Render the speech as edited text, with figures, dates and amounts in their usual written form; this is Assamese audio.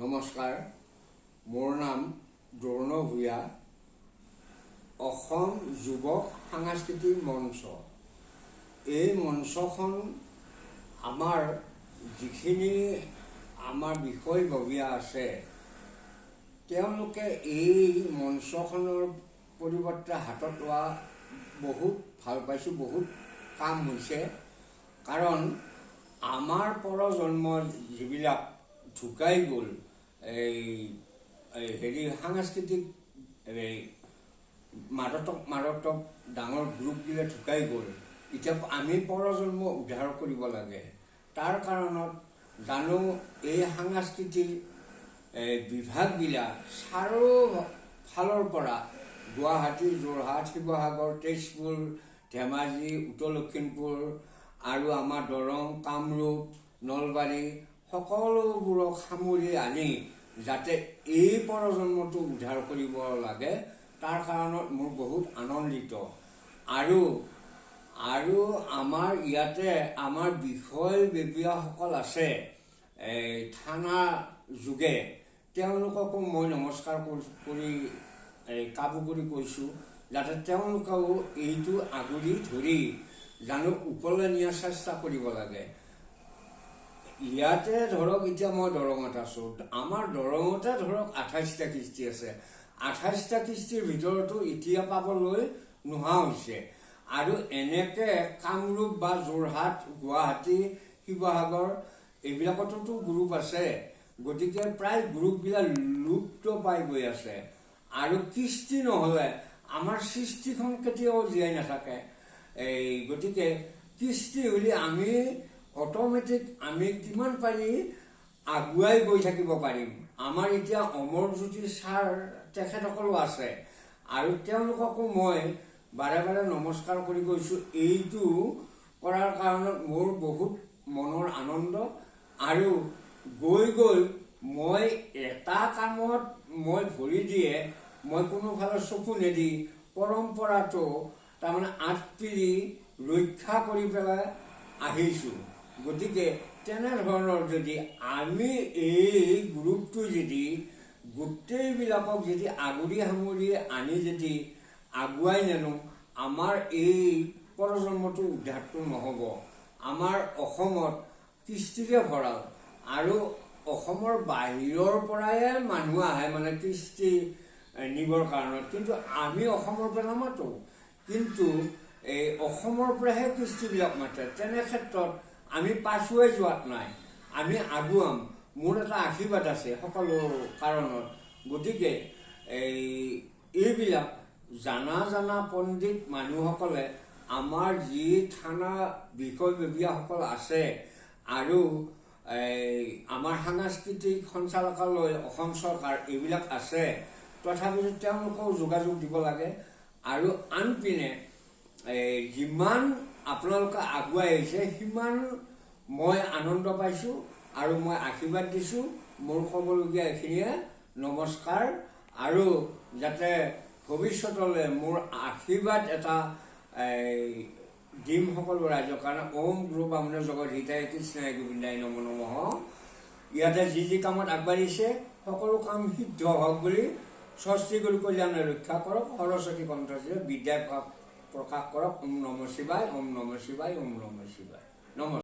নমস্কাৰ, মোৰ নাম দ্ৰোণ ভূঞা। অসম যুৱক সাংস্কৃতিক মঞ্চ, এই মঞ্চখন আমাৰ যিখিনি আমাৰ বিষয়ববীয়া আছে, তেওঁলোকে এই মঞ্চখনৰ পৰিৱৰ্তে হাতত লোৱা বহুত ভাল পাইছোঁ, বহুত কাম হৈছে। কাৰণ আমাৰ প্ৰজন্ম যিবিলাক ঢুকাই গ'ল, সাংস্কৃতিক মাৰাত্মক ডাঙৰ গ্ৰুপবিলাক ঢুকাই গ'ল। এতিয়া আমি প্ৰজন্ম উদ্ধাৰ কৰিব লাগে। তাৰ কাৰণত জানো এই সাংস্কৃতিক বিভাগবিলাক চাৰিওফালৰ পৰা গুৱাহাটী, যোৰহাট, শিৱসাগৰ, তেজপুৰ, ধেমাজি, উত্তৰ লখিমপুৰ আৰু আমাৰ দৰং, কামৰূপ, নলবাৰী সকলোবোৰক সামৰি আনি যাতে এই প্ৰজন্মটো উদ্ধাৰ কৰিব লাগে, তাৰ কাৰণত মোৰ বহুত আনন্দিত। আৰু আমাৰ ইয়াতে আমাৰ বিষয়ববীয়াসকল আছে থানা যোগে, তেওঁলোককো মই নমস্কাৰ কৰি কাবু কৰি কৈছোঁ যাতে তেওঁলোকেও এইটো আগুৰি ধৰি জানো ওপৰলৈ নিয়াৰ চেষ্টা কৰিব লাগে। ইয়াতে ধৰক এতিয়া মই দৰঙত আছোঁ, আমাৰ দৰঙতে ধৰক 28টা কৃষ্টি আছে। 28টা কৃষ্টিৰ ভিতৰতো এতিয়া পাবলৈ নোহোৱা হৈছে। আৰু এনেকে কামৰূপ বা যোৰহাট, গুৱাহাটী, শিৱসাগৰ এইবিলাকতো গ্ৰুপ আছে। গতিকে প্ৰায় গ্ৰুপবিলাক লুপ্ত পাই গৈ আছে। আৰু কৃষ্টি নহ'লে আমাৰ সৃষ্টিখন কেতিয়াও জীয়াই নাথাকে। গতিকে কৃষ্টি হ'লে আমি অট'মেটিক আমি কিমান পাৰি আগুৱাই গৈ থাকিব পাৰিম। আমাৰ এতিয়া অমৰজ্যোতি ছাৰ তেখেতসকলো আছে, আৰু তেওঁলোককো মই বাৰে বাৰে নমস্কাৰ কৰি কৈছোঁ। এইটো কৰাৰ কাৰণত মোৰ বহুত মনৰ আনন্দ। আৰু গৈ মই এটা কামত মই ভৰি দিয়ে মই কোনোফালে চকু নেদি পৰম্পৰাটো তাৰমানে আঁতপিৰি ৰক্ষা কৰি পেলাই আহিছোঁ। গতিকে তেনেধৰণৰ যদি আমি এই গ্ৰুপটো যদি গোটেইবিলাকক যদি আগুৰি সামৰি আনি যদি আগুৱাই নানো, আমাৰ এই প্ৰজন্মটো উদ্ধাৰটো নহ'ব। আমাৰ অসমত কৃষ্টিৰে ভঁৰাল, আৰু অসমৰ বাহিৰৰ পৰাই মানুহ আহে মানে কৃষ্টি নিবৰ কাৰণত, কিন্তু আমি অসমৰ পৰা নামাতো, কিন্তু এই অসমৰ পৰাহে কৃষ্টিবিলাক মাতে। তেনে ক্ষেত্ৰত আমি পাছুৱাই যোৱাত নাই, আমি আগুৱাম। মোৰ এটা আশীৰ্বাদ আছে সকলো কাৰণত। গতিকে এইবিলাক জানা পণ্ডিত মানুহসকলে আমাৰ যি থানা বিষয়ববীয়াসকল আছে আৰু আমাৰ সাংস্কৃতিক সঞ্চালকালয়, অসম চৰকাৰ এইবিলাক আছে, তথাপিতো তেওঁলোকেও যোগাযোগ দিব লাগে। আৰু আনপিনে যিমান আপোনালোকে আগুৱাই আহিছে সিমান মই আনন্দ পাইছোঁ আৰু মই আশীৰ্বাদ দিছোঁ। মোৰ ক'বলগীয়া এইখিনিয়ে। নমস্কাৰ। আৰু যাতে ভৱিষ্যতলৈ মোৰ আশীৰ্বাদ এটা দিম সকলো ৰাইজৰ কাৰণে। ওম গুৰু বামুণে জগত হিতায় কৃষ্ণায় গোবিন্দায় নমো নমঃ। ইয়াতে যি কামত আগবাঢ়িছে সকলো কাম সিদ্ধ হওক বুলি স্বস্তি গুৰু কল্যাণে ৰক্ষা কৰক। সৰস্বতী কণ্ঠে বিদ্যাই প্ৰকাশ কৰক। ওম নমঃ শিৱায়, ওম নমঃ শিৱায়, ওম নমঃ শিৱায়। নমস্কাৰ।